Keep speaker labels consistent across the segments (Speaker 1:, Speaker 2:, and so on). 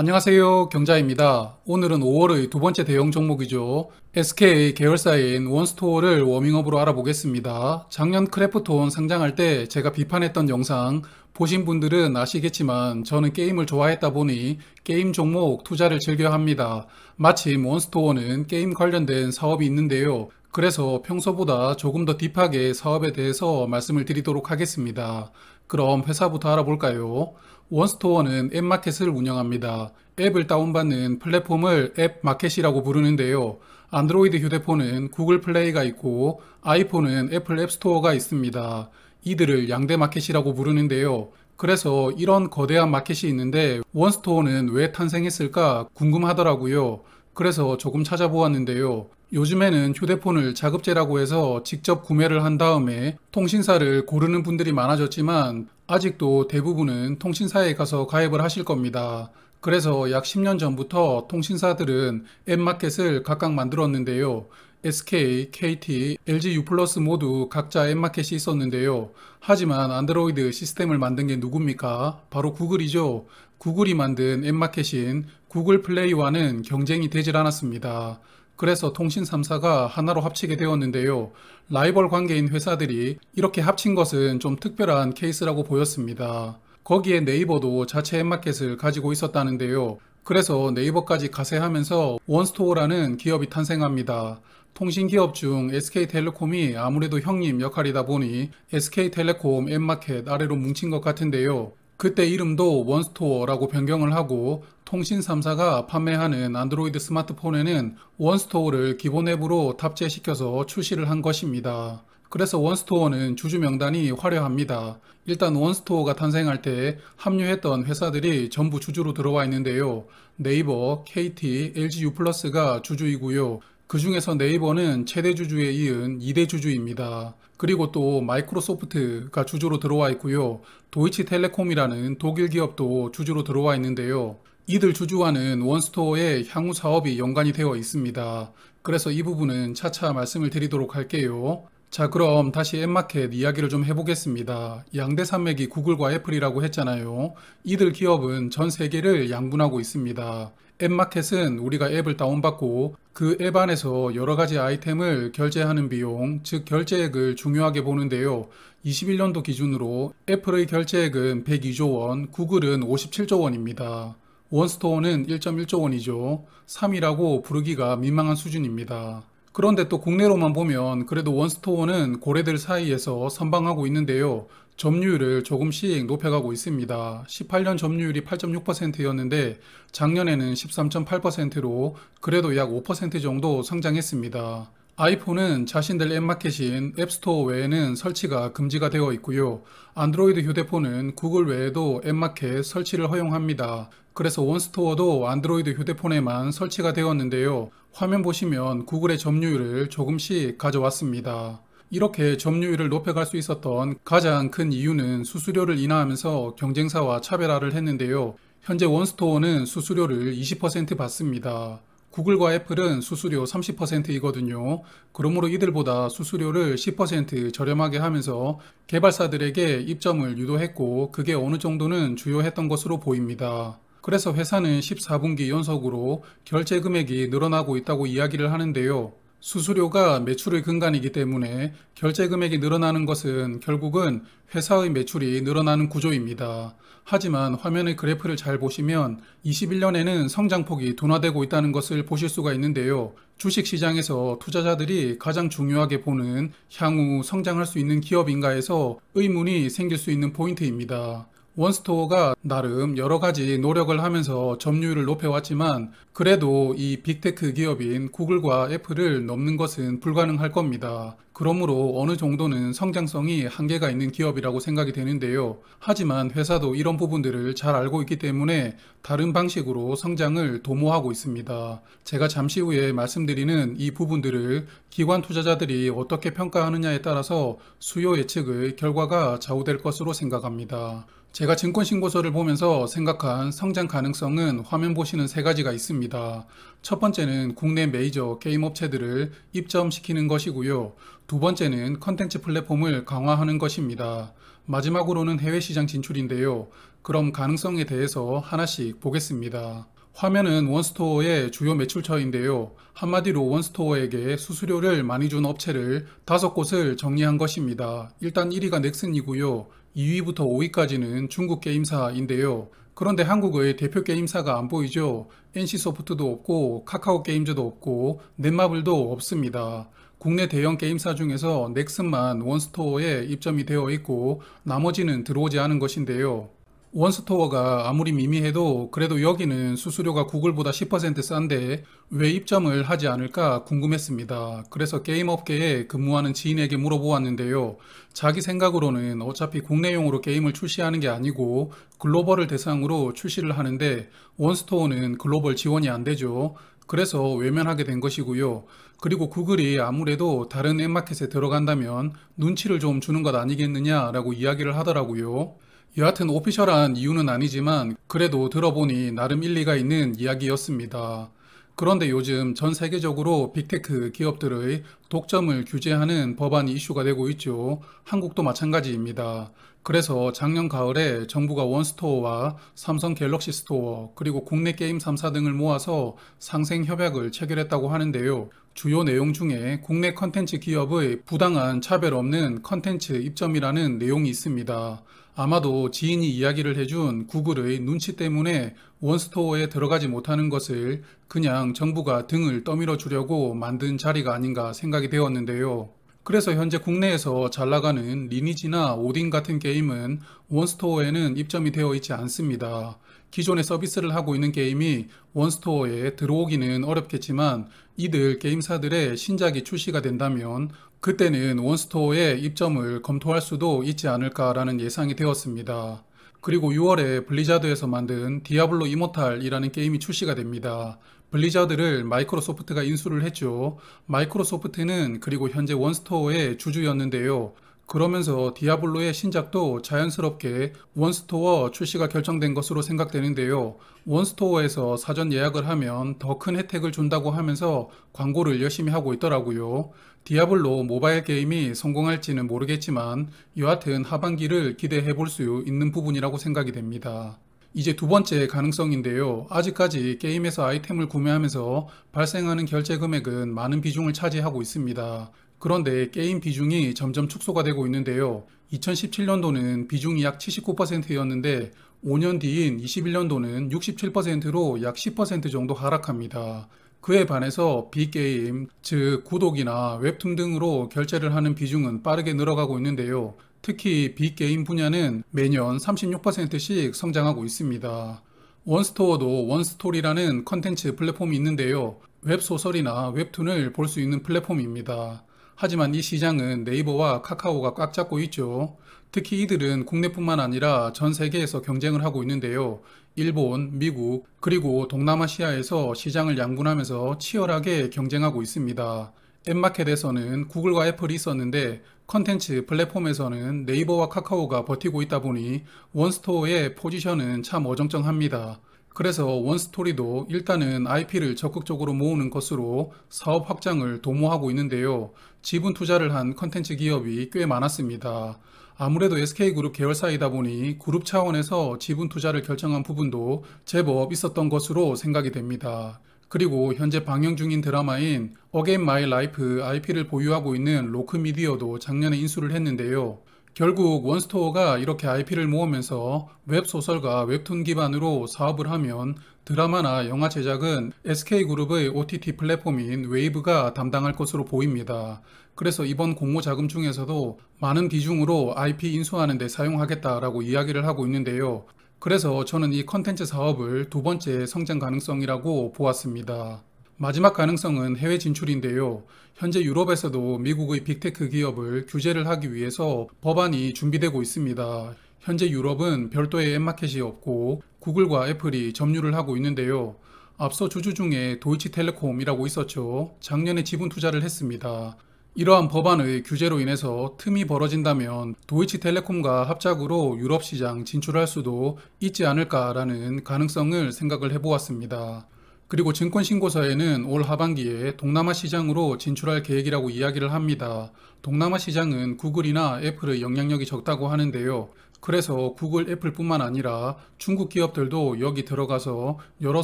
Speaker 1: 안녕하세요. 경자입니다. 오늘은 5월의 두 번째 대형 종목이죠. SK 계열사인 원스토어를 워밍업으로 알아보겠습니다. 작년 크래프톤 상장할 때 제가 비판했던 영상 보신 분들은 아시겠지만 저는 게임을 좋아했다 보니 게임 종목 투자를 즐겨 합니다. 마침 원스토어는 게임 관련된 사업이 있는데요. 그래서 평소보다 조금 더 딥하게 사업에 대해서 말씀을 드리도록 하겠습니다. 그럼 회사부터 알아볼까요? 원스토어는 앱마켓을 운영합니다. 앱을 다운받는 플랫폼을 앱마켓이라고 부르는데요. 안드로이드 휴대폰은 구글 플레이가 있고 아이폰은 애플 앱스토어가 있습니다. 이들을 양대 마켓이라고 부르는데요. 그래서 이런 거대한 마켓이 있는데 원스토어는 왜 탄생했을까 궁금하더라고요. 그래서 조금 찾아보았는데요. 요즘에는 휴대폰을 자급제라고 해서 직접 구매를 한 다음에 통신사를 고르는 분들이 많아졌지만 아직도 대부분은 통신사에 가서 가입을 하실 겁니다. 그래서 약 10년 전부터 통신사들은 앱마켓을 각각 만들었는데요. SK, KT, LG U+ 모두 각자 앱마켓이 있었는데요. 하지만 안드로이드 시스템을 만든 게 누굽니까? 바로 구글이죠. 구글이 만든 앱마켓인 구글 플레이와는 경쟁이 되질 않았습니다. 그래서 통신 3사가 하나로 합치게 되었는데요. 라이벌 관계인 회사들이 이렇게 합친 것은 좀 특별한 케이스라고 보였습니다. 거기에 네이버도 자체 앱마켓을 가지고 있었다는데요. 그래서 네이버까지 가세하면서 원스토어라는 기업이 탄생합니다. 통신기업 중 SK텔레콤이 아무래도 형님 역할이다 보니 SK텔레콤 앱마켓 아래로 뭉친 것 같은데요. 그때 이름도 원스토어라고 변경을 하고 통신 3사가 판매하는 안드로이드 스마트폰에는 원스토어를 기본 앱으로 탑재시켜서 출시를 한 것입니다. 그래서 원스토어는 주주 명단이 화려합니다. 일단 원스토어가 탄생할 때 합류했던 회사들이 전부 주주로 들어와 있는데요. 네이버, KT, LG U+가 주주이고요. 그 중에서 네이버는 최대 주주에 이은 2대 주주입니다. 그리고 또 마이크로소프트가 주주로 들어와 있고요. 도이치텔레콤이라는 독일 기업도 주주로 들어와 있는데요. 이들 주주와는 원스토어의 향후 사업이 연관이 되어 있습니다. 그래서 이 부분은 차차 말씀을 드리도록 할게요. 자, 그럼 다시 앱마켓 이야기를 좀 해보겠습니다. 양대 산맥이 구글과 애플이라고 했잖아요. 이들 기업은 전 세계를 양분하고 있습니다. 앱마켓은 우리가 앱을 다운받고 그 앱 안에서 여러 가지 아이템을 결제하는 비용, 즉 결제액을 중요하게 보는데요. 21년도 기준으로 애플의 결제액은 102조 원, 구글은 57조 원입니다. 원스토어는 1.1조 원이죠. 3위라고 부르기가 민망한 수준입니다. 그런데 또 국내로만 보면 그래도 원스토어는 고래들 사이에서 선방하고 있는데요. 점유율을 조금씩 높여가고 있습니다. 18년 점유율이 8.6%였는데 작년에는 13.8%로 그래도 약 5% 정도 성장했습니다. 아이폰은 자신들 앱마켓인 앱스토어 외에는 설치가 금지가 되어 있고요. 안드로이드 휴대폰은 구글 외에도 앱마켓 설치를 허용합니다. 그래서 원스토어도 안드로이드 휴대폰에만 설치가 되었는데요. 화면 보시면 구글의 점유율을 조금씩 가져왔습니다. 이렇게 점유율을 높여갈 수 있었던 가장 큰 이유는 수수료를 인하하면서 경쟁사와 차별화를 했는데요. 현재 원스토어는 수수료를 20% 받습니다. 구글과 애플은 수수료 30%이거든요. 그러므로 이들보다 수수료를 10% 저렴하게 하면서 개발사들에게 입점을 유도했고 그게 어느 정도는 주요했던 것으로 보입니다. 그래서 회사는 14분기 연속으로 결제 금액이 늘어나고 있다고 이야기를 하는데요. 수수료가 매출의 근간이기 때문에 결제 금액이 늘어나는 것은 결국은 회사의 매출이 늘어나는 구조입니다. 하지만 화면의 그래프를 잘 보시면 21년에는 성장폭이 둔화되고 있다는 것을 보실 수가 있는데요. 주식시장에서 투자자들이 가장 중요하게 보는 향후 성장할 수 있는 기업인가에서 의문이 생길 수 있는 포인트입니다. 원스토어가 나름 여러 가지 노력을 하면서 점유율을 높여왔지만 그래도 이 빅테크 기업인 구글과 애플을 넘는 것은 불가능할 겁니다. 그러므로 어느 정도는 성장성이 한계가 있는 기업이라고 생각이 되는데요. 하지만 회사도 이런 부분들을 잘 알고 있기 때문에 다른 방식으로 성장을 도모하고 있습니다. 제가 잠시 후에 말씀드리는 이 부분들을 기관 투자자들이 어떻게 평가하느냐에 따라서 수요 예측의 결과가 좌우될 것으로 생각합니다. 제가 증권신고서를 보면서 생각한 성장 가능성은 화면 보시는 세 가지가 있습니다. 첫 번째는 국내 메이저 게임 업체들을 입점시키는 것이고요. 두 번째는 컨텐츠 플랫폼을 강화하는 것입니다. 마지막으로는 해외 시장 진출인데요. 그럼 가능성에 대해서 하나씩 보겠습니다. 화면은 원스토어의 주요 매출처인데요. 한마디로 원스토어에게 수수료를 많이 준 업체를 5곳을 정리한 것입니다. 일단 1위가 넥슨이고요. 2위부터 5위까지는 중국 게임사인데요. 그런데 한국의 대표 게임사가 안 보이죠? NC소프트도 없고 카카오 게임즈도 없고 넷마블도 없습니다. 국내 대형 게임사 중에서 넥슨만 원스토어에 입점이 되어 있고 나머지는 들어오지 않은 것인데요. 원스토어가 아무리 미미해도 그래도 여기는 수수료가 구글보다 10% 싼데 왜 입점을 하지 않을까 궁금했습니다. 그래서 게임 업계에 근무하는 지인에게 물어보았는데요. 자기 생각으로는 어차피 국내용으로 게임을 출시하는 게 아니고 글로벌을 대상으로 출시를 하는데 원스토어는 글로벌 지원이 안 되죠. 그래서 외면하게 된 것이고요. 그리고 구글이 아무래도 다른 앱마켓에 들어간다면 눈치를 좀 주는 것 아니겠느냐라고 이야기를 하더라고요. 여하튼 오피셜한 이유는 아니지만 그래도 들어보니 나름 일리가 있는 이야기였습니다. 그런데 요즘 전 세계적으로 빅테크 기업들의 독점을 규제하는 법안이 이슈가 되고 있죠. 한국도 마찬가지입니다. 그래서 작년 가을에 정부가 원스토어와 삼성 갤럭시 스토어 그리고 국내 게임 3사 등을 모아서 상생 협약을 체결했다고 하는데요. 주요 내용 중에 국내 컨텐츠 기업의 부당한 차별 없는 컨텐츠 입점이라는 내용이 있습니다. 아마도 지인이 이야기를 해준 구글의 눈치 때문에 원스토어에 들어가지 못하는 것을 그냥 정부가 등을 떠밀어 주려고 만든 자리가 아닌가 생각이 되었는데요. 그래서 현재 국내에서 잘 나가는 리니지나 오딘 같은 게임은 원스토어에는 입점이 되어 있지 않습니다. 기존에 서비스를 하고 있는 게임이 원스토어에 들어오기는 어렵겠지만 이들 게임사들의 신작이 출시가 된다면 그때는 원스토어에 입점을 검토할 수도 있지 않을까라는 예상이 되었습니다. 그리고 6월에 블리자드에서 만든 디아블로 이모탈이라는 게임이 출시가 됩니다. 블리자드를 마이크로소프트가 인수를 했죠. 마이크로소프트는 그리고 현재 원스토어의 주주였는데요. 그러면서 디아블로의 신작도 자연스럽게 원스토어 출시가 결정된 것으로 생각되는데요. 원스토어에서 사전 예약을 하면 더 큰 혜택을 준다고 하면서 광고를 열심히 하고 있더라고요. 디아블로 모바일 게임이 성공할지는 모르겠지만 여하튼 하반기를 기대해 볼 수 있는 부분이라고 생각이 됩니다. 이제 두 번째 가능성인데요. 아직까지 게임에서 아이템을 구매하면서 발생하는 결제 금액은 많은 비중을 차지하고 있습니다. 그런데 게임 비중이 점점 축소가 되고 있는데요. 2017년도는 비중이 약 79%였는데 5년 뒤인 21년도는 67%로 약 10% 정도 하락합니다. 그에 반해서 빅게임, 즉 구독이나 웹툰 등으로 결제를 하는 비중은 빠르게 늘어가고 있는데요. 특히 빅게임 분야는 매년 36%씩 성장하고 있습니다. 원스토어도 원스토리라는 컨텐츠 플랫폼이 있는데요. 웹소설이나 웹툰을 볼 수 있는 플랫폼입니다. 하지만 이 시장은 네이버와 카카오가 꽉 잡고 있죠. 특히 이들은 국내뿐만 아니라 전 세계에서 경쟁을 하고 있는데요. 일본, 미국, 그리고 동남아시아에서 시장을 양분하면서 치열하게 경쟁하고 있습니다. 앱마켓에서는 구글과 애플이 있었는데 컨텐츠 플랫폼에서는 네이버와 카카오가 버티고 있다 보니 원스토어의 포지션은 참 어정쩡합니다. 그래서 원스토리도 일단은 IP를 적극적으로 모으는 것으로 사업 확장을 도모하고 있는데요. 지분 투자를 한 컨텐츠 기업이 꽤 많았습니다. 아무래도 SK그룹 계열사이다 보니 그룹 차원에서 지분 투자를 결정한 부분도 제법 있었던 것으로 생각이 됩니다. 그리고 현재 방영 중인 드라마인 어게인 마이 라이프 IP를 보유하고 있는 로크미디어도 작년에 인수를 했는데요. 결국 원스토어가 이렇게 IP를 모으면서 웹소설과 웹툰 기반으로 사업을 하면 드라마나 영화 제작은 SK그룹의 OTT 플랫폼인 웨이브가 담당할 것으로 보입니다. 그래서 이번 공모 자금 중에서도 많은 비중으로 IP 인수하는 데 사용하겠다라고 이야기를 하고 있는데요. 그래서 저는 이 컨텐츠 사업을 두 번째 성장 가능성이라고 보았습니다. 마지막 가능성은 해외 진출인데요. 현재 유럽에서도 미국의 빅테크 기업을 규제를 하기 위해서 법안이 준비되고 있습니다. 현재 유럽은 별도의 앱마켓이 없고 구글과 애플이 점유를 하고 있는데요. 앞서 주주 중에 도이치텔레콤이라고 있었죠. 작년에 지분 투자를 했습니다. 이러한 법안의 규제로 인해서 틈이 벌어진다면 도이치텔레콤과 합작으로 유럽 시장 진출할 수도 있지 않을까라는 가능성을 생각을 해보았습니다. 그리고 증권신고서에는 올 하반기에 동남아 시장으로 진출할 계획이라고 이야기를 합니다. 동남아 시장은 구글이나 애플의 영향력이 적다고 하는데요. 그래서 구글, 애플뿐만 아니라 중국 기업들도 여기 들어가서 여러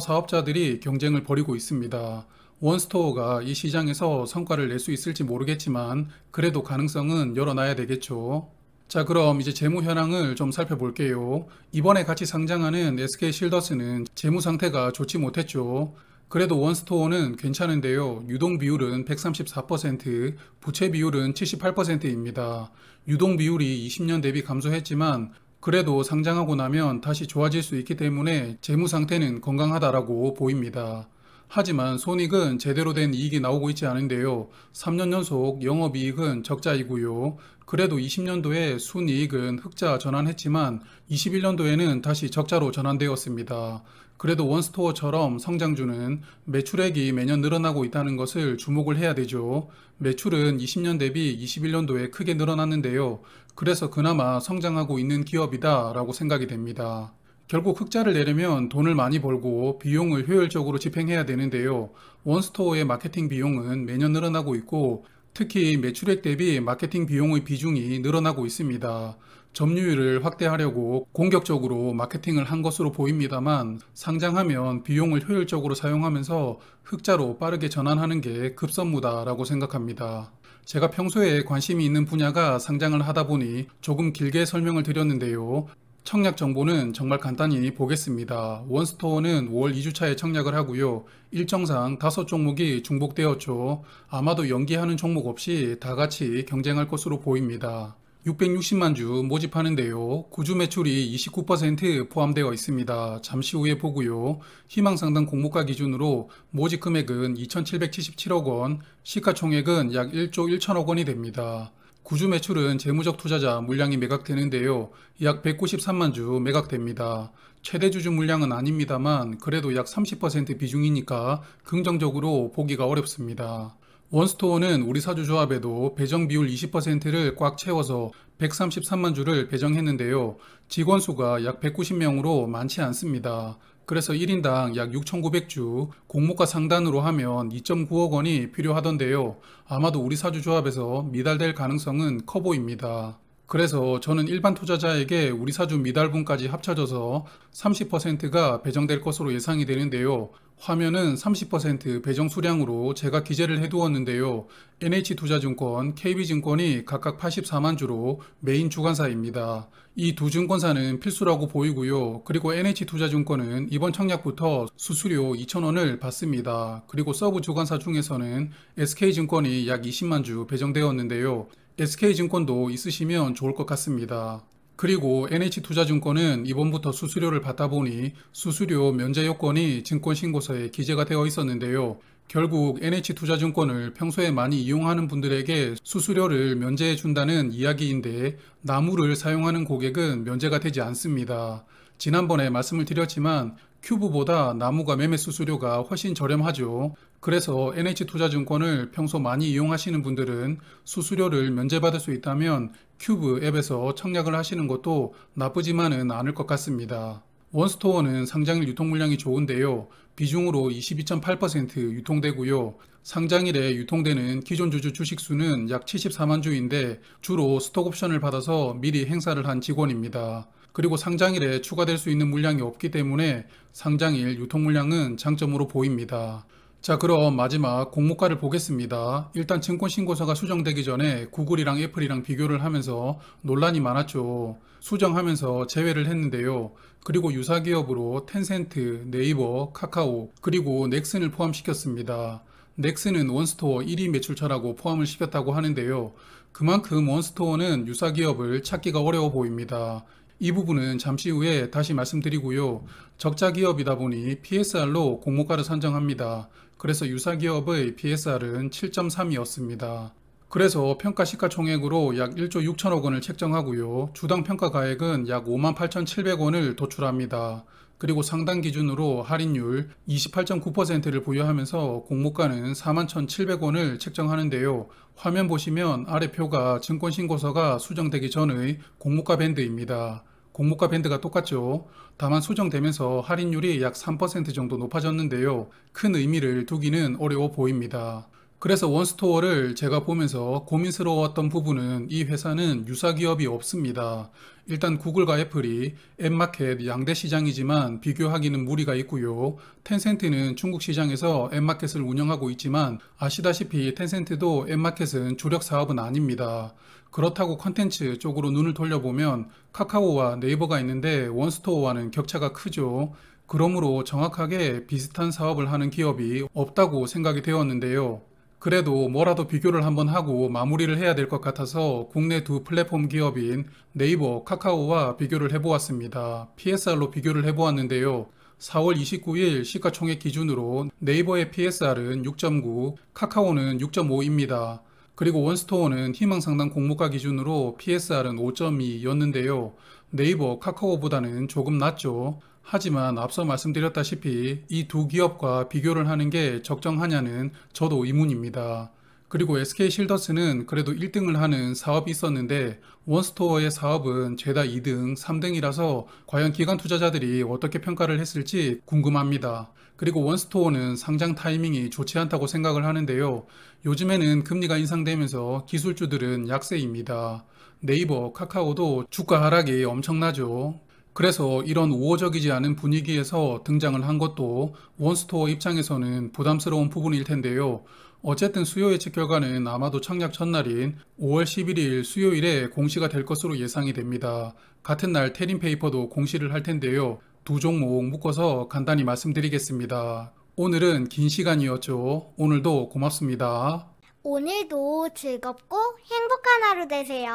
Speaker 1: 사업자들이 경쟁을 벌이고 있습니다. 원스토어가 이 시장에서 성과를 낼 수 있을지 모르겠지만 그래도 가능성은 열어놔야 되겠죠. 자, 그럼 이제 재무 현황을 좀 살펴볼게요. 이번에 같이 상장하는 SK실더스는 재무 상태가 좋지 못했죠. 그래도 원스토어는 괜찮은데요. 유동 비율은 134%, 부채 비율은 78%입니다. 유동 비율이 20년 대비 감소했지만 그래도 상장하고 나면 다시 좋아질 수 있기 때문에 재무 상태는 건강하다라고 보입니다. 하지만 손익은 제대로 된 이익이 나오고 있지 않은데요. 3년 연속 영업이익은 적자이고요. 그래도 20년도에 순이익은 흑자 전환했지만 21년도에는 다시 적자로 전환되었습니다. 그래도 원스토어처럼 성장주는 매출액이 매년 늘어나고 있다는 것을 주목을 해야 되죠. 매출은 20년 대비 21년도에 크게 늘어났는데요. 그래서 그나마 성장하고 있는 기업이다 라고 생각이 됩니다. 결국 흑자를 내려면 돈을 많이 벌고 비용을 효율적으로 집행해야 되는데요. 원스토어의 마케팅 비용은 매년 늘어나고 있고 특히 매출액 대비 마케팅 비용의 비중이 늘어나고 있습니다. 점유율을 확대하려고 공격적으로 마케팅을 한 것으로 보입니다만 상장하면 비용을 효율적으로 사용하면서 흑자로 빠르게 전환하는 게 급선무다라고 생각합니다. 제가 평소에 관심이 있는 분야가 상장을 하다 보니 조금 길게 설명을 드렸는데요. 청약 정보는 정말 간단히 보겠습니다. 원스토어는 5월 2주차에 청약을 하고요. 일정상 5종목이 중복되었죠. 아마도 연기하는 종목 없이 다 같이 경쟁할 것으로 보입니다. 660만 주 모집하는데요. 구주 매출이 29% 포함되어 있습니다. 잠시 후에 보고요. 희망상당 공모가 기준으로 모집 금액은 2,777억 원, 시가총액은 약 1조 1천억 원이 됩니다. 구주 매출은 재무적 투자자 물량이 매각되는데요. 약 193만 주 매각됩니다. 최대 주주 물량은 아닙니다만 그래도 약 30% 비중이니까 긍정적으로 보기가 어렵습니다. 원스토어는 우리사주조합에도 배정 비율 20%를 꽉 채워서 133만 주를 배정했는데요. 직원 수가 약 190명으로 많지 않습니다. 그래서 1인당 약 6,900주, 공모가 상단으로 하면 2.9억 원이 필요하던데요. 아마도 우리사주조합에서 미달될 가능성은 커 보입니다. 그래서 저는 일반 투자자에게 우리사주 미달분까지 합쳐져서 30%가 배정될 것으로 예상이 되는데요. 화면은 30% 배정 수량으로 제가 기재를 해두었는데요. NH투자증권, KB증권이 각각 84만 주로 메인 주관사입니다. 이 두 증권사는 필수라고 보이고요. 그리고 NH투자증권은 이번 청약부터 수수료 2,000원을 받습니다. 그리고 서브 주관사 중에서는 SK증권이 약 20만 주 배정되었는데요. SK증권도 있으시면 좋을 것 같습니다. 그리고 NH투자증권은 이번부터 수수료를 받다 보니 수수료 면제 요건이 증권신고서에 기재가 되어 있었는데요. 결국 NH투자증권을 평소에 많이 이용하는 분들에게 수수료를 면제해 준다는 이야기인데 나무를 사용하는 고객은 면제가 되지 않습니다. 지난번에 말씀을 드렸지만 큐브보다 나무가 매매 수수료가 훨씬 저렴하죠. 그래서 NH투자증권을 평소 많이 이용하시는 분들은 수수료를 면제받을 수 있다면 큐브 앱에서 청약을 하시는 것도 나쁘지만은 않을 것 같습니다. 원스토어는 상장일 유통 물량이 좋은데요. 비중으로 22.8% 유통되고요. 상장일에 유통되는 기존 주주 주식수는 약 74만 주인데 주로 스톡옵션을 받아서 미리 행사를 한 직원입니다. 그리고 상장일에 추가될 수 있는 물량이 없기 때문에 상장일 유통 물량은 장점으로 보입니다. 자, 그럼 마지막 공모가를 보겠습니다. 일단 증권신고서가 수정되기 전에 구글이랑 애플이랑 비교를 하면서 논란이 많았죠. 수정하면서 제외를 했는데요. 그리고 유사기업으로 텐센트, 네이버, 카카오, 그리고 넥슨을 포함시켰습니다. 넥슨은 원스토어 1위 매출처라고 포함을 시켰다고 하는데요. 그만큼 원스토어는 유사기업을 찾기가 어려워 보입니다. 이 부분은 잠시 후에 다시 말씀드리고요. 적자 기업이다 보니 PSR로 공모가를 산정합니다. 그래서 유사기업의 PSR은 7.3이었습니다. 그래서 평가 시가총액으로 약 1조 6천억 원을 책정하고요. 주당 평가 가액은 약 58,700원을 도출합니다. 그리고 상단 기준으로 할인율 28.9%를 부여하면서 공모가는 41,700원을 책정하는데요. 화면 보시면 아래 표가 증권신고서가 수정되기 전의 공모가 밴드입니다. 공모가 밴드가 똑같죠. 다만 수정되면서 할인율이 약 3% 정도 높아졌는데요. 큰 의미를 두기는 어려워 보입니다. 그래서 원스토어를 제가 보면서 고민스러웠던 부분은 이 회사는 유사 기업이 없습니다. 일단 구글과 애플이 앱마켓 양대 시장이지만 비교하기는 무리가 있고요. 텐센트는 중국 시장에서 앱마켓을 운영하고 있지만 아시다시피 텐센트도 앱마켓은 주력 사업은 아닙니다. 그렇다고 컨텐츠 쪽으로 눈을 돌려보면 카카오와 네이버가 있는데 원스토어와는 격차가 크죠. 그러므로 정확하게 비슷한 사업을 하는 기업이 없다고 생각이 되었는데요. 그래도 뭐라도 비교를 한번 하고 마무리를 해야 될 것 같아서 국내 두 플랫폼 기업인 네이버, 카카오와 비교를 해보았습니다. PSR로 비교를 해보았는데요. 4월 29일 시가총액 기준으로 네이버의 PSR은 6.9, 카카오는 6.5입니다. 그리고 원스토어는 희망상당 공모가 기준으로 PSR은 5.2였는데요. 네이버, 카카오보다는 조금 낮죠. 하지만 앞서 말씀드렸다시피 이 두 기업과 비교를 하는 게 적정하냐는 저도 의문입니다. 그리고 SK실더스는 그래도 1등을 하는 사업이 있었는데 원스토어의 사업은 죄다 2등, 3등이라서 과연 기관 투자자들이 어떻게 평가를 했을지 궁금합니다. 그리고 원스토어는 상장 타이밍이 좋지 않다고 생각을 하는데요. 요즘에는 금리가 인상되면서 기술주들은 약세입니다. 네이버, 카카오도 주가 하락이 엄청나죠. 그래서 이런 우호적이지 않은 분위기에서 등장을 한 것도 원스토어 입장에서는 부담스러운 부분일 텐데요. 어쨌든 수요 예측 결과는 아마도 청약 전날인 5월 11일 수요일에 공시가 될 것으로 예상이 됩니다. 같은 날 테린페이퍼도 공시를 할 텐데요. 두 종목 묶어서 간단히 말씀드리겠습니다. 오늘은 긴 시간이었죠. 오늘도 고맙습니다.
Speaker 2: 오늘도 즐겁고 행복한 하루 되세요.